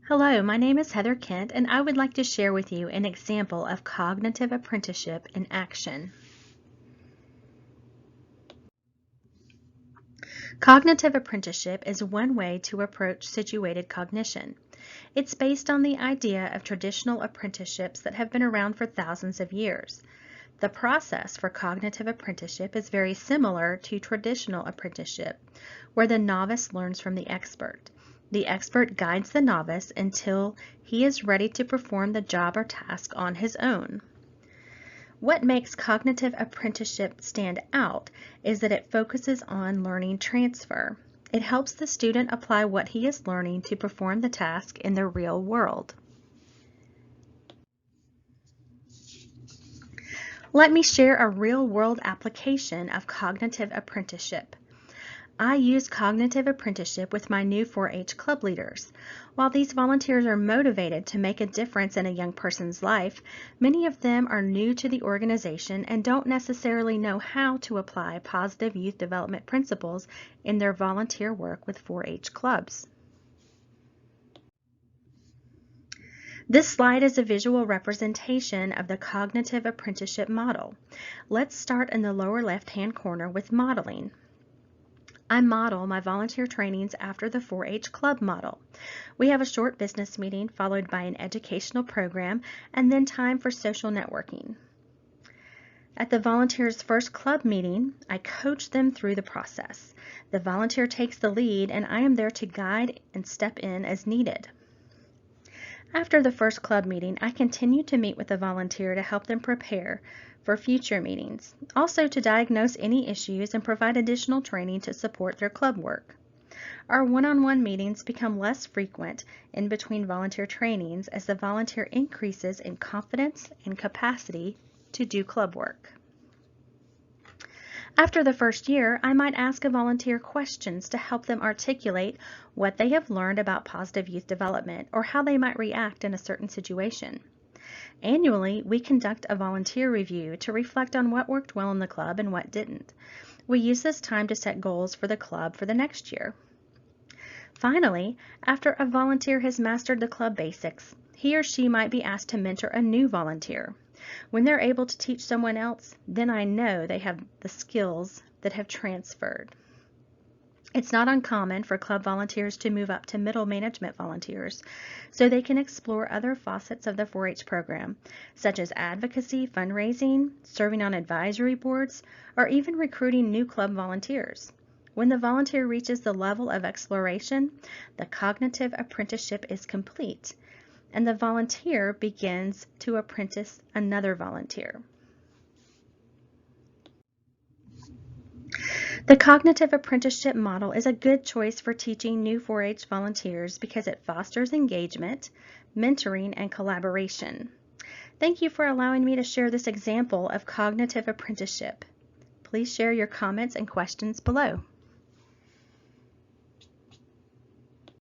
Hello, my name is Heather Kent, and I would like to share with you an example of cognitive apprenticeship in action. Cognitive apprenticeship is one way to approach situated cognition. It's based on the idea of traditional apprenticeships that have been around for thousands of years. The process for cognitive apprenticeship is very similar to traditional apprenticeship, where the novice learns from the expert. The expert guides the novice until he is ready to perform the job or task on his own. What makes cognitive apprenticeship stand out is that it focuses on learning transfer. It helps the student apply what he is learning to perform the task in the real world. Let me share a real-world application of cognitive apprenticeship. I use cognitive apprenticeship with my new 4-H club leaders. While these volunteers are motivated to make a difference in a young person's life, many of them are new to the organization and don't necessarily know how to apply positive youth development principles in their volunteer work with 4-H clubs. This slide is a visual representation of the cognitive apprenticeship model. Let's start in the lower left-hand corner with modeling. I model my volunteer trainings after the 4-H club model. We have a short business meeting followed by an educational program and then time for social networking. At the volunteer's first club meeting, I coach them through the process. The volunteer takes the lead and I am there to guide and step in as needed. After the first club meeting, I continue to meet with the volunteer to help them prepare for future meetings, also to diagnose any issues and provide additional training to support their club work. Our one-on-one meetings become less frequent in between volunteer trainings as the volunteer increases in confidence and capacity to do club work. After the first year, I might ask a volunteer questions to help them articulate what they have learned about positive youth development or how they might react in a certain situation. Annually, we conduct a volunteer review to reflect on what worked well in the club and what didn't. We use this time to set goals for the club for the next year. Finally, after a volunteer has mastered the club basics, he or she might be asked to mentor a new volunteer. When they're able to teach someone else, then I know they have the skills that have transferred. It's not uncommon for club volunteers to move up to middle management volunteers so they can explore other facets of the 4-H program, such as advocacy, fundraising, serving on advisory boards, or even recruiting new club volunteers. When the volunteer reaches the level of exploration, the cognitive apprenticeship is complete, and the volunteer begins to apprentice another volunteer. The cognitive apprenticeship model is a good choice for teaching new 4-H volunteers because it fosters engagement, mentoring, and collaboration. Thank you for allowing me to share this example of cognitive apprenticeship. Please share your comments and questions below.